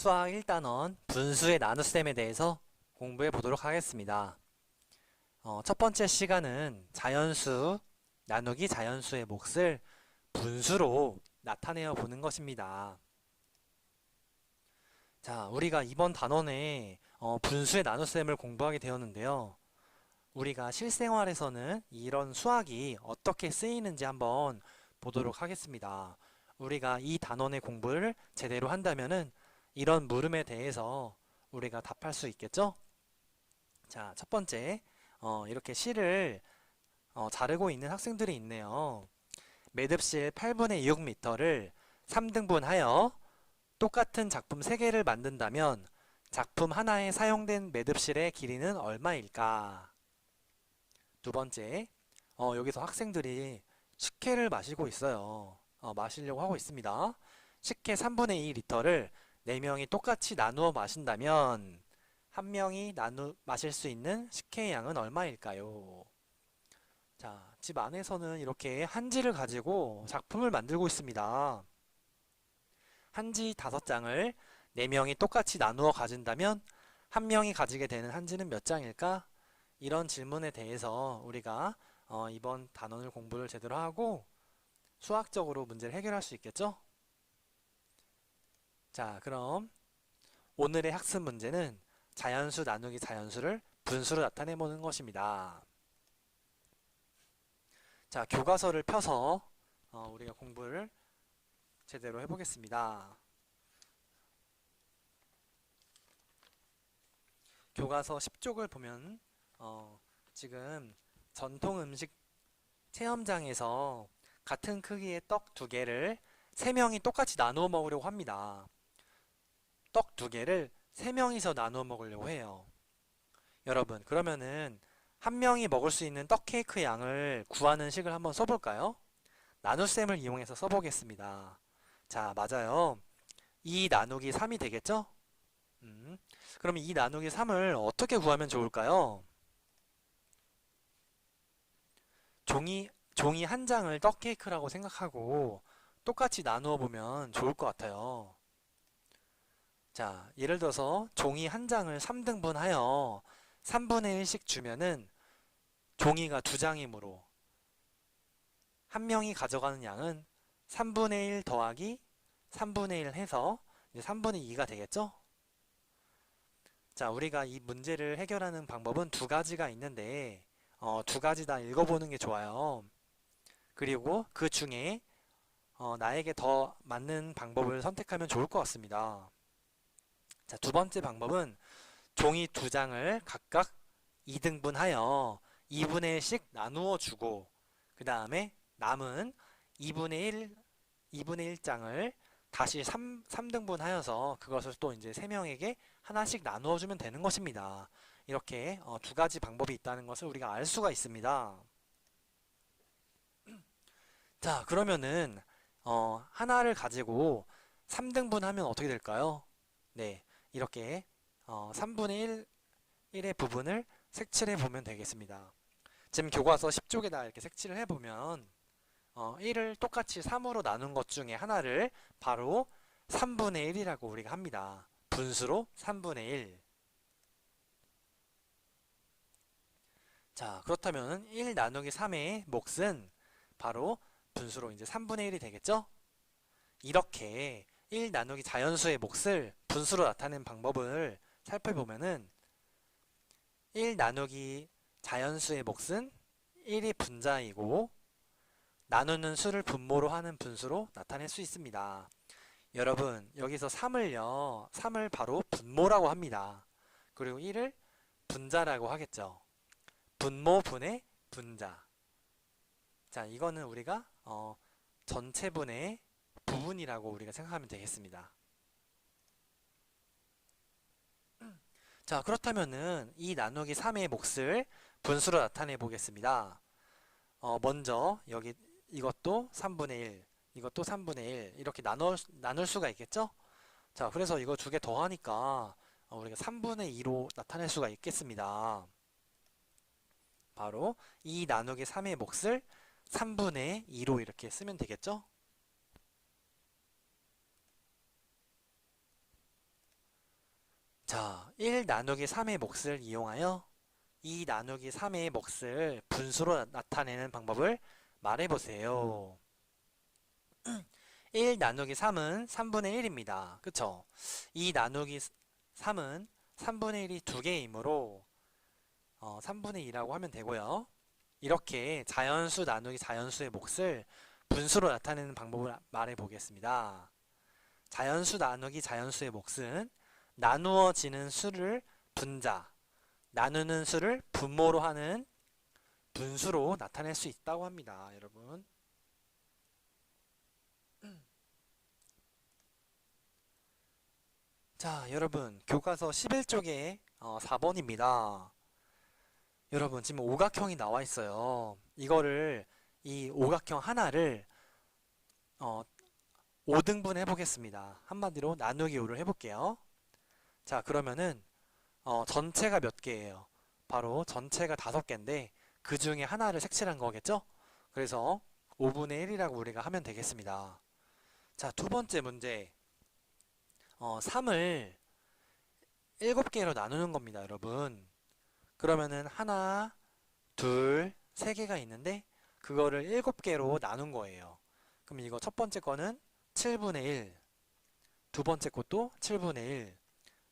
수학 1단원 분수의 나눗셈에 대해서 공부해 보도록 하겠습니다. 첫 번째 시간은 자연수 나누기 자연수의 몫을 분수로 나타내어 보는 것입니다. 자, 우리가 이번 단원에 분수의 나눗셈을 공부하게 되었는데요. 우리가 실생활에서는 이런 수학이 어떻게 쓰이는지 한번 보도록 하겠습니다. 우리가 이 단원의 공부를 제대로 한다면은 이런 물음에 대해서 우리가 답할 수 있겠죠? 자, 첫 번째, 이렇게 실을 자르고 있는 학생들이 있네요. 매듭실 8분의 6m를 3등분하여 똑같은 작품 3개를 만든다면 작품 하나에 사용된 매듭실의 길이는 얼마일까? 두 번째, 여기서 학생들이 식혜를 마시고 있어요. 마시려고 하고 있습니다. 식혜 3분의 2리터를 4명이 똑같이 나누어 마신다면 한 명이 마실 수 있는 식혜의 양은 얼마일까요? 자, 집 안에서는 이렇게 한지를 가지고 작품을 만들고 있습니다. 한지 5장을 4명이 똑같이 나누어 가진다면 한 명이 가지게 되는 한지는 몇 장일까? 이런 질문에 대해서 우리가 이번 단원을 공부를 제대로 하고 수학적으로 문제를 해결할 수 있겠죠? 자, 그럼 오늘의 학습 문제는 자연수 나누기 자연수를 분수로 나타내 보는 것입니다. 자, 교과서를 펴서 우리가 공부를 제대로 해보겠습니다. 교과서 10쪽을 보면 지금 전통 음식 체험장에서 같은 크기의 떡 2개를 3명이 똑같이 나누어 먹으려고 합니다. 떡 2개를 3명이서 나누어 먹으려고 해요. 여러분, 그러면은 한 명이 먹을 수 있는 떡 케이크 양을 구하는 식을 한번 써볼까요? 나눗셈을 이용해서 써보겠습니다. 자, 맞아요. 2 나누기 3이 되겠죠? 그럼 2 나누기 3을 어떻게 구하면 좋을까요? 종이 한 장을 떡 케이크라고 생각하고 똑같이 나누어 보면 좋을 것 같아요. 자, 예를 들어서 종이 한 장을 3등분하여 3분의 1씩 주면은 종이가 2장이므로 한 명이 가져가는 양은 3분의 1 더하기 3분의 1 해서 이제 3분의 2가 되겠죠? 자, 우리가 이 문제를 해결하는 방법은 2가지가 있는데 2가지 다 읽어보는 게 좋아요. 그리고 그 중에 나에게 더 맞는 방법을 선택하면 좋을 것 같습니다. 자, 두 번째 방법은 종이 2장을 각각 2등분하여 2분의 1씩 나누어 주고 그 다음에 남은 2분의 1장을 다시 3등분하여서 그것을 또 이제 3명에게 하나씩 나누어 주면 되는 것입니다. 이렇게 2가지 방법이 있다는 것을 우리가 알 수가 있습니다. 자, 그러면은 하나를 가지고 3등분하면 어떻게 될까요? 네, 이렇게 3분의 1의 부분을 색칠해 보면 되겠습니다. 지금 교과서 10쪽에다 이렇게 색칠을 해보면 1을 똑같이 3으로 나눈 것 중에 하나를 바로 3분의 1이라고 우리가 합니다. 분수로 3분의 1. 자, 그렇다면 1 나누기 3의 몫은 바로 분수로 이제 3분의 1이 되겠죠? 이렇게 1 나누기 자연수의 몫을 분수로 나타내는 방법을 살펴보면은 1 나누기 자연수의 몫은 1이 분자이고 나누는 수를 분모로 하는 분수로 나타낼 수 있습니다. 여러분, 여기서 3을 바로 분모라고 합니다. 그리고 1을 분자라고 하겠죠. 분모 분의 분자. 자, 이거는 우리가 전체분의 부분이라고 우리가 생각하면 되겠습니다. 자, 그렇다면은 이 나누기 3의 몫을 분수로 나타내 보겠습니다. 먼저 여기 이것도 3분의 1, 이것도 3분의 1 이렇게 나눌 수가 있겠죠? 자, 그래서 이거 2개 더하니까 우리가 3분의 2로 나타낼 수가 있겠습니다. 바로 2 나누기 3의 몫을 3분의 2로 이렇게 쓰면 되겠죠? 자, 1 나누기 3의 몫을 이용하여 2 나누기 3의 몫을 분수로 나타내는 방법을 말해보세요. 1 나누기 3은 3분의 1입니다. 그쵸? 2 나누기 3은 3분의 1이 2개이므로 3분의 2라고 하면 되고요. 이렇게 자연수 나누기 자연수의 몫을 분수로 나타내는 방법을 말해보겠습니다. 자연수 나누기 자연수의 몫은 나누어지는 수를 분자, 나누는 수를 분모로 하는 분수로 나타낼 수 있다고 합니다. 여러분. 자, 여러분, 교과서 11쪽에 4번입니다. 여러분, 지금 오각형이 나와 있어요. 이 오각형 하나를 5등분 해보겠습니다. 한마디로 나누기 5를 해볼게요. 자, 그러면은 전체가 몇 개예요? 바로 전체가 5개인데 그 중에 하나를 색칠한 거겠죠? 그래서 5분의 1이라고 우리가 하면 되겠습니다. 자, 두 번째 문제. 3을 7개로 나누는 겁니다, 여러분. 그러면은 하나, 둘, 세 개가 있는데 그거를 7개로 나눈 거예요. 그럼 이거 첫 번째 거는 7분의 1, 두 번째 것도 7분의 1,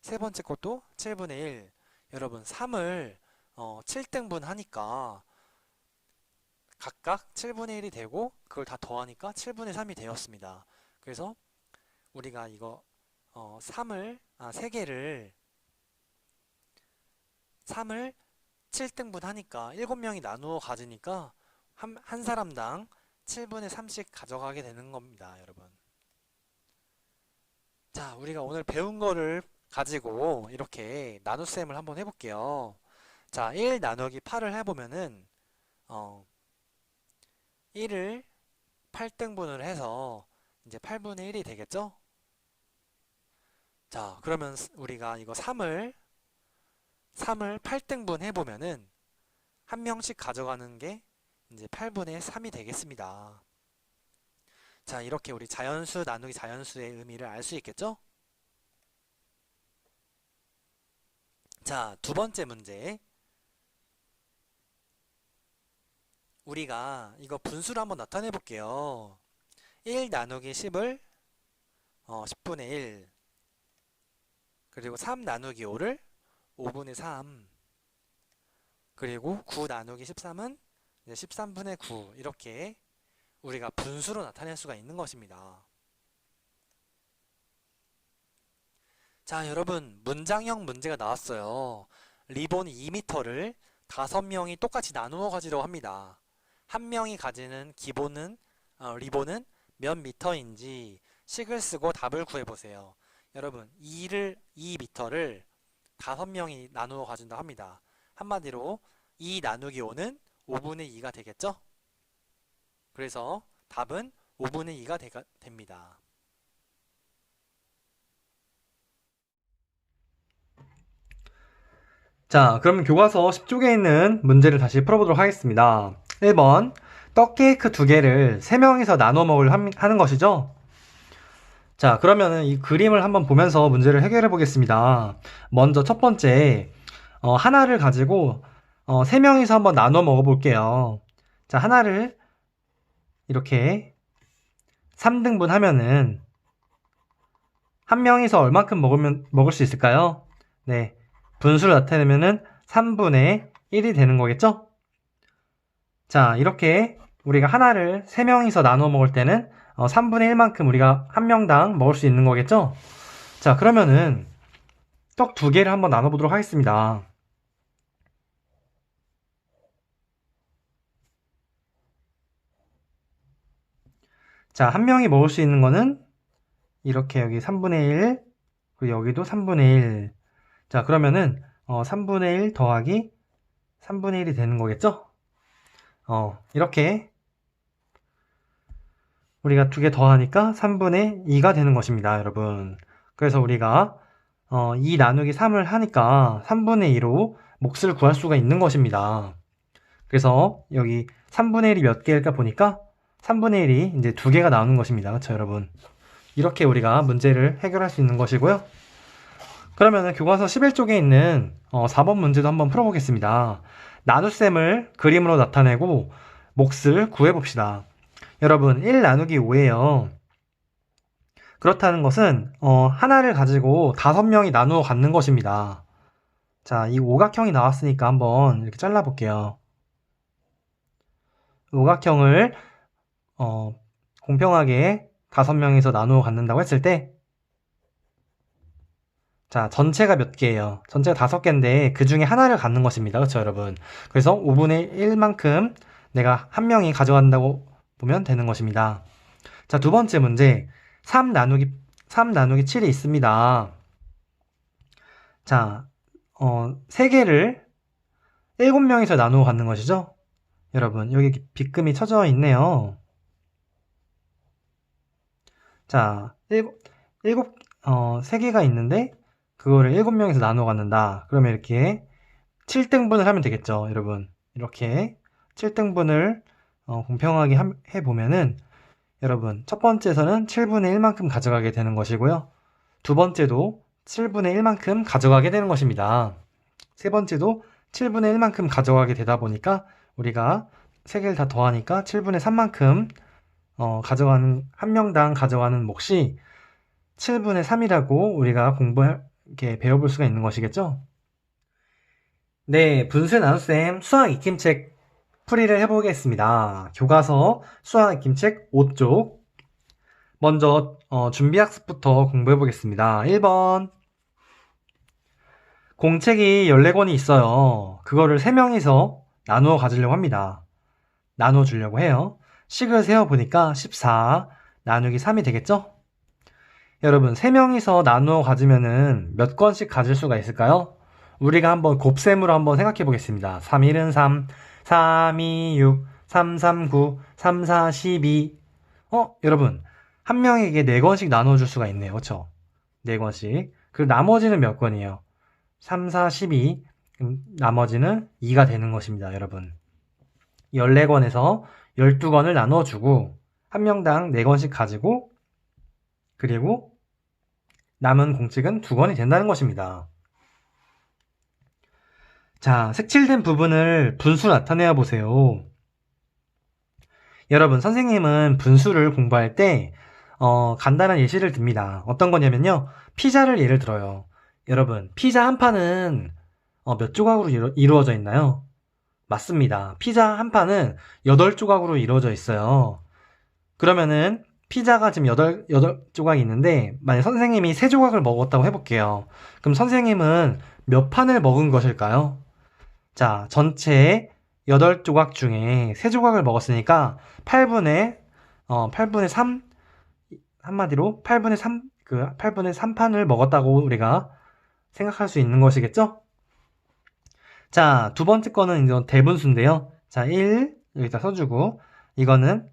세 번째 것도 7분의 1. 여러분, 3을 7등분 하니까 각각 7분의 1이 되고 그걸 다 더하니까 7분의 3이 되었습니다. 그래서 우리가 이거 3을 7등분 하니까 7명이 나누어 가지니까 한 사람당 7분의 3씩 가져가게 되는 겁니다, 여러분. 자, 우리가 오늘 배운 거를 가지고 이렇게 나눗셈을 한번 해볼게요. 자, 1 나누기 8을 해보면은 1을 8등분을 해서 이제 8분의 1이 되겠죠? 자, 그러면 우리가 이거 3을 8등분 해보면은 한 명씩 가져가는 게 이제 8분의 3이 되겠습니다. 자, 이렇게 우리 자연수 나누기 자연수의 의미를 알 수 있겠죠? 자, 두 번째 문제. 우리가 이거 분수로 한번 나타내 볼게요. 1 나누기 10을 10분의 1, 그리고 3 나누기 5를 5분의 3, 그리고 9 나누기 13은 이제 13분의 9, 이렇게 우리가 분수로 나타낼 수가 있는 것입니다. 자, 여러분, 문장형 문제가 나왔어요. 리본 2m를 5명이 똑같이 나누어 가지려고 합니다. 한 명이 가지는 리본은 몇 미터인지 식을 쓰고 답을 구해보세요. 여러분, 2m를 5명이 나누어 가진다고 합니다. 한마디로 2 나누기 5는 5분의 2가 되겠죠? 그래서 답은 5분의 2가 됩니다. 자, 그럼 교과서 10쪽에 있는 문제를 다시 풀어보도록 하겠습니다. 1번, 떡 케이크 2개를 3명이서 나눠 하는 것이죠? 자, 그러면은 이 그림을 한번 보면서 문제를 해결해 보겠습니다. 먼저 첫 번째, 하나를 가지고 3명이서 한번 나눠 먹어볼게요. 자, 하나를 이렇게 3등분 하면은 한 명이서 얼만큼 먹을 수 있을까요? 네, 분수를 나타내면은 3분의 1이 되는 거겠죠? 자, 이렇게 우리가 하나를 3명이서 나눠 먹을 때는 3분의 1만큼 우리가 한 명당 먹을 수 있는 거겠죠? 자, 그러면은 떡 2개를 한번 나눠보도록 하겠습니다. 자, 한 명이 먹을 수 있는 거는 이렇게 여기 3분의 1, 그리고 여기도 3분의 1. 자, 그러면은 3분의 1 더하기 3분의 1이 되는 거겠죠? 이렇게 우리가 2개 더하니까 3분의 2가 되는 것입니다, 여러분. 그래서 우리가 2 나누기 3을 하니까 3분의 2로 몫을 구할 수가 있는 것입니다. 그래서 여기 3분의 1이 몇 개일까 보니까 3분의 1이 이제 2개가 나오는 것입니다. 그렇죠, 여러분? 이렇게 우리가 문제를 해결할 수 있는 것이고요. 그러면은 교과서 11쪽에 있는 4번 문제도 한번 풀어보겠습니다. 나눗셈을 그림으로 나타내고 몫을 구해봅시다. 여러분 1 나누기 5예요. 그렇다는 것은 하나를 가지고 5명이 나누어 갖는 것입니다. 자, 이 오각형이 나왔으니까 한번 이렇게 잘라볼게요. 오각형을 공평하게 5명에서 나누어 갖는다고 했을 때, 자, 전체가 몇 개예요? 전체가 5개인데 그 중에 하나를 갖는 것입니다. 그렇죠, 여러분? 그래서 5분의 1만큼 내가 한 명이 가져간다고 보면 되는 것입니다. 자, 두 번째 문제. 3 나누기 7이 있습니다. 자, 3개를 7명에서 나누어 갖는 것이죠? 여러분, 여기 빗금이 쳐져 있네요. 자, 3개가 있는데, 그거를 7명에서 나누어 갖는다. 그러면 이렇게 7등분을 하면 되겠죠, 여러분. 이렇게 7등분을 공평하게 해보면은, 여러분, 첫 번째에서는 7분의 1만큼 가져가게 되는 것이고요. 두 번째도 7분의 1만큼 가져가게 되는 것입니다. 세 번째도 7분의 1만큼 가져가게 되다 보니까 우리가 3개를 다 더하니까 7분의 3만큼 한 명당 가져가는 몫이 7분의 3이라고 우리가 이렇게 배워볼 수가 있는 것이겠죠? 네, 분수의 나눗셈 수학 익힘책 풀이를 해보겠습니다. 교과서 수학 익힘책 5쪽. 먼저 준비학습부터 공부해보겠습니다. 1번. 공책이 14권이 있어요. 그거를 3명이서 나누어 가지려고 합니다. 나누어 주려고 해요. 식을 세어보니까 14 나누기 3이 되겠죠? 여러분, 3명이서 나누어 가지면은 몇 권씩 가질 수가 있을까요? 우리가 한번 곱셈으로 한번 생각해 보겠습니다. 3, 1은 3, 3, 2, 6, 3, 3, 9, 3, 4, 12. 여러분, 한 명에게 4권씩 나눠줄 수가 있네요. 그쵸? 4권씩. 그리고 나머지는 몇 권이에요? 3, 4, 12. 나머지는 2가 되는 것입니다, 여러분. 14권에서 12권을 나눠주고, 한 명당 4권씩 가지고, 그리고 남은 공책은 2권이 된다는 것입니다. 자, 색칠된 부분을 분수 나타내어 보세요. 여러분, 선생님은 분수를 공부할 때 간단한 예시를 듭니다. 어떤 거냐면요. 피자를 예를 들어요. 여러분, 피자 한 판은 몇 조각으로 이루어져 있나요? 맞습니다. 피자 한 판은 8조각으로 이루어져 있어요. 그러면은 피자가 지금 8조각이 있는데 만약 선생님이 3조각을 먹었다고 해볼게요. 그럼 선생님은 몇 판을 먹은 것일까요? 자, 전체 8조각 중에 3조각을 먹었으니까 8분의 3, 한마디로 8분의 3판을 먹었다고 우리가 생각할 수 있는 것이겠죠? 자, 두 번째 거는 이제 대분수인데요. 자, 1 여기다 써주고 이거는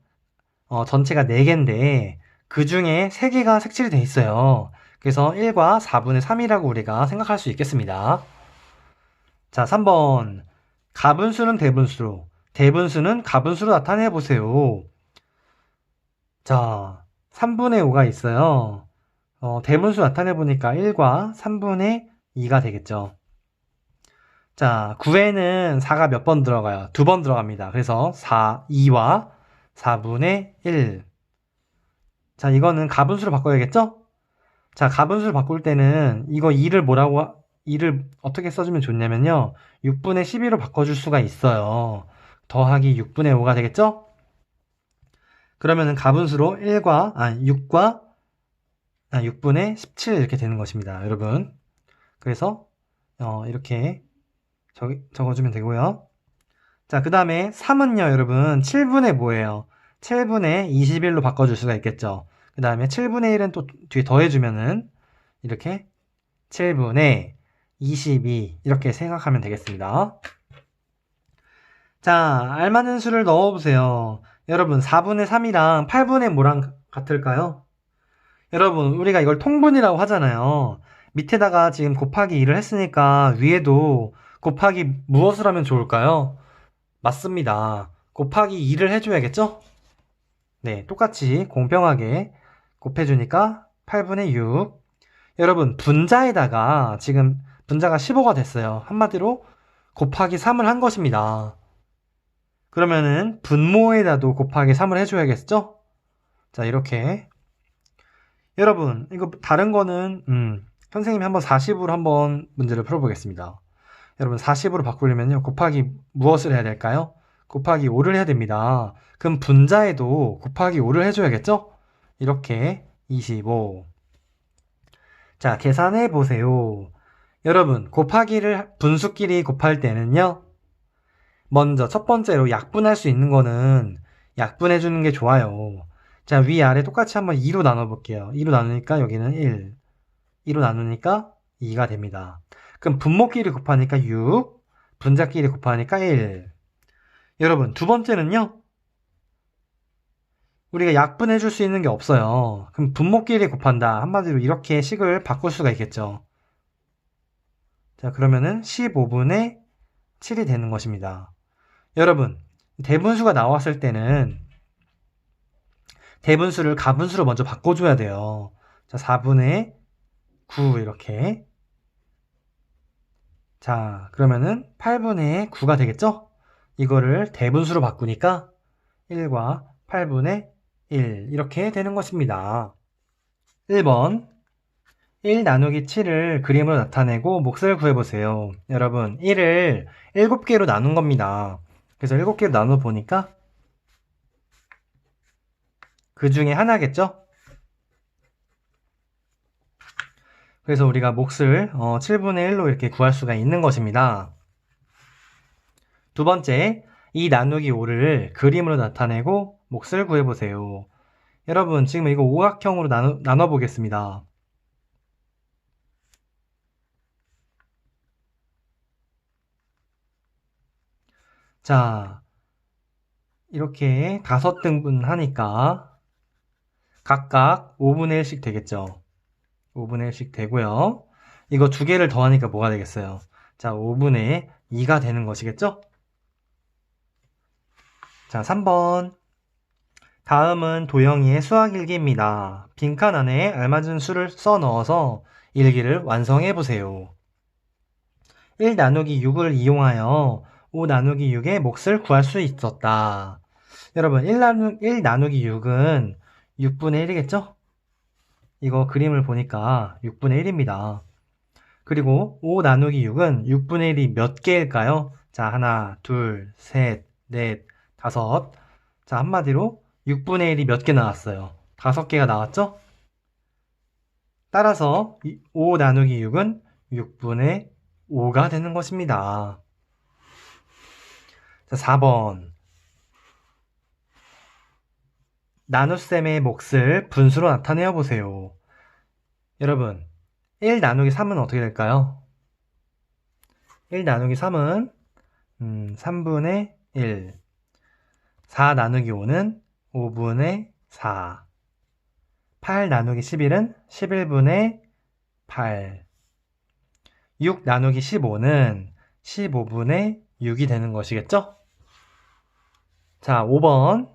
전체가 4개인데 그 중에 3개가 색칠이 돼 있어요. 그래서 1과 4분의 3이라고 우리가 생각할 수 있겠습니다. 자, 3번. 가분수는 대분수로, 대분수는 가분수로 나타내 보세요. 자, 3분의 5가 있어요. 대분수 나타내 보니까 1과 3분의 2가 되겠죠. 자, 9에는 4가 몇 번 들어가요? 2번 들어갑니다. 그래서 2와 4분의 1. 자, 이거는 가분수로 바꿔야겠죠? 자, 가분수를 바꿀 때는 이거 2를 어떻게 써주면 좋냐면요. 6분의 12로 바꿔줄 수가 있어요. 더하기 6분의 5가 되겠죠? 그러면은 가분수로 6분의 17 이렇게 되는 것입니다. 여러분. 그래서 이렇게 적어주면 되고요. 자, 그 다음에 3은요, 여러분. 7분의 뭐예요? 7분의 21로 바꿔줄 수가 있겠죠. 그 다음에 7분의 1은 또 뒤에 더해주면은 이렇게 7분의 22 이렇게 생각하면 되겠습니다. 자, 알맞은 수를 넣어보세요. 여러분, 4분의 3이랑 8분의 뭐랑 같을까요? 여러분, 우리가 이걸 통분이라고 하잖아요. 밑에다가 지금 곱하기 2를 했으니까 위에도 곱하기 무엇을 하면 좋을까요? 맞습니다. 곱하기 2를 해줘야겠죠? 네, 똑같이 공평하게 곱해주니까 8분의 6. 여러분, 분자에다가 지금 분자가 15가 됐어요. 한마디로 곱하기 3을 한 것입니다. 그러면은 분모에다도 곱하기 3을 해줘야겠죠? 자, 이렇게. 여러분, 이거 다른 거는 선생님이 한번 40으로 한번 문제를 풀어보겠습니다. 여러분, 40으로 바꾸려면요, 곱하기 무엇을 해야 될까요? 곱하기 5를 해야 됩니다. 그럼 분자에도 곱하기 5를 해줘야겠죠? 이렇게 25. 자, 계산해 보세요. 여러분, 곱하기를 분수끼리 곱할 때는요, 먼저 첫 번째로 약분할 수 있는 거는 약분해 주는 게 좋아요. 자, 위아래 똑같이 한번 2로 나눠볼게요. 2로 나누니까 여기는 1. 2로 나누니까 2가 됩니다. 그럼 분모끼리 곱하니까 6, 분자끼리 곱하니까 1. 여러분, 두 번째는요, 우리가 약분해 줄 수 있는 게 없어요. 그럼 분모끼리 곱한다. 한마디로 이렇게 식을 바꿀 수가 있겠죠. 자, 그러면은 15분의 7이 되는 것입니다. 여러분, 대분수가 나왔을 때는 대분수를 가분수로 먼저 바꿔줘야 돼요. 자, 4분의 9 이렇게. 자, 그러면은 8분의 9가 되겠죠? 이거를 대분수로 바꾸니까 1과 8분의 1 이렇게 되는 것입니다. 1번 1 나누기 7을 그림으로 나타내고 몫을 구해보세요. 여러분, 1을 7개로 나눈 겁니다. 그래서 7개로 나눠 보니까 그 중에 하나겠죠? 그래서 우리가 몫을 7분의 1로 이렇게 구할 수가 있는 것입니다. 두 번째, 2 나누기 5를 그림으로 나타내고 몫을 구해보세요. 여러분, 지금 이거 오각형으로 나눠보겠습니다. 자, 이렇게 5등분 하니까 각각 5분의 1씩 되겠죠. 5분의 1씩 되고요. 이거 두 개를 더하니까 뭐가 되겠어요? 자, 5분의 2가 되는 것이겠죠? 자, 3번. 다음은 도영이의 수학 일기입니다. 빈칸 안에 알맞은 수를 써 넣어서 일기를 완성해 보세요. 1 나누기 6을 이용하여 5 나누기 6의 몫을 구할 수 있었다. 여러분, 1 나누기 6은 6분의 1이겠죠? 이거 그림을 보니까 6분의 1입니다. 그리고 5 나누기 6은 6분의 1이 몇 개일까요? 자, 하나, 둘, 셋, 넷, 다섯. 자, 한마디로 6분의 1이 몇 개 나왔어요? 5개가 나왔죠? 따라서 5 나누기 6은 6분의 5가 되는 것입니다. 자, 4번. 나눗셈의 몫을 분수로 나타내어 보세요. 여러분, 1 나누기 3은 어떻게 될까요? 1 나누기 3은 3분의 1. 4 나누기 5는 5분의 4. 8 나누기 11은 11분의 8. 6 나누기 15는 15분의 6이 되는 것이겠죠? 자, 5번.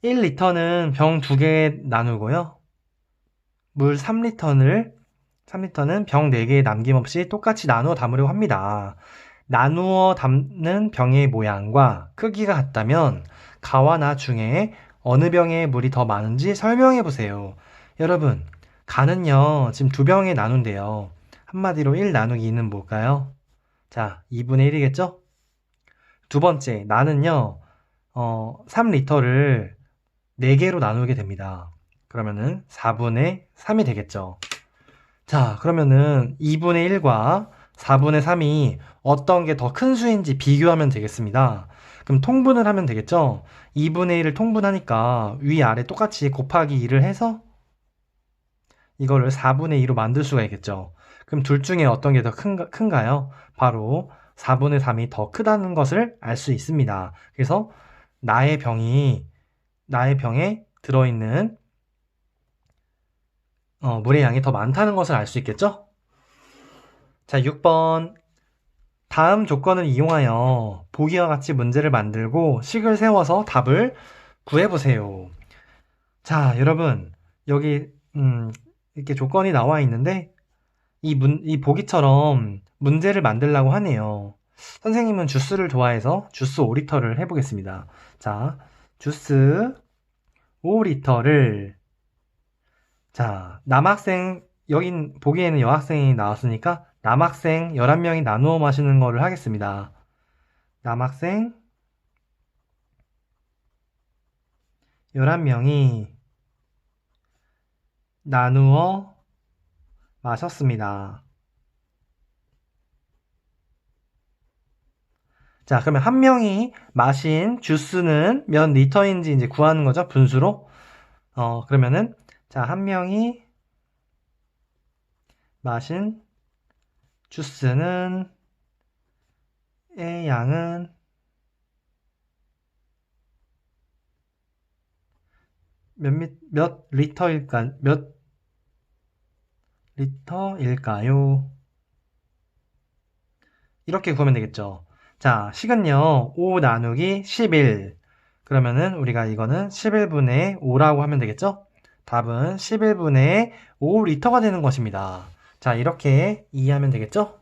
1리터는 병 2개 나누고요. 물 3리터는 병 4개 남김없이 똑같이 나누어 담으려고 합니다. 나누어 담는 병의 모양과 크기가 같다면 가와 나 중에 어느 병에 물이 더 많은지 설명해 보세요. 여러분, 가는요, 지금 2병에 나눈대요. 한마디로 1 나누기 2는 뭘까요? 자, 2분의 1이겠죠? 두 번째, 나는요, 3리터를 4개로 나누게 됩니다. 그러면은 4분의 3이 되겠죠. 자, 그러면은 2분의 1과 4분의 3이 어떤 게 더 큰 수인지 비교하면 되겠습니다. 그럼 통분을 하면 되겠죠? 2분의 1을 통분하니까 위아래 똑같이 곱하기 2를 해서 이거를 4분의 2로 만들 수가 있겠죠. 그럼 둘 중에 어떤 게 더 큰가요? 바로 4분의 3이 더 크다는 것을 알 수 있습니다. 그래서 나의 병에 들어있는 물의 양이 더 많다는 것을 알 수 있겠죠? 자, 6번. 다음 조건을 이용하여 보기와 같이 문제를 만들고 식을 세워서 답을 구해보세요. 자, 여러분, 여기 이렇게 조건이 나와 있는데 이 보기처럼 문제를 만들라고 하네요. 선생님은 주스를 좋아해서 주스 5리터를 해보겠습니다. 자, 주스 5리터를 자, 남학생 여긴 보기에는 여학생이 나왔으니까 남학생 11명이 나누어 마시는 거를 하겠습니다. 남학생 11명이 나누어 마셨습니다. 자, 그러면 한 명이 마신 주스는 몇 리터인지 이제 구하는 거죠, 분수로. 그러면은, 자, 한 명이 마신 주스는, 의 양은 몇 리터일까요? 이렇게 구하면 되겠죠. 자, 식은요, 5 나누기 11. 그러면은 우리가 이거는 11분의 5라고 하면 되겠죠? 답은 11분의 5리터가 되는 것입니다. 자, 이렇게 이해하면 되겠죠?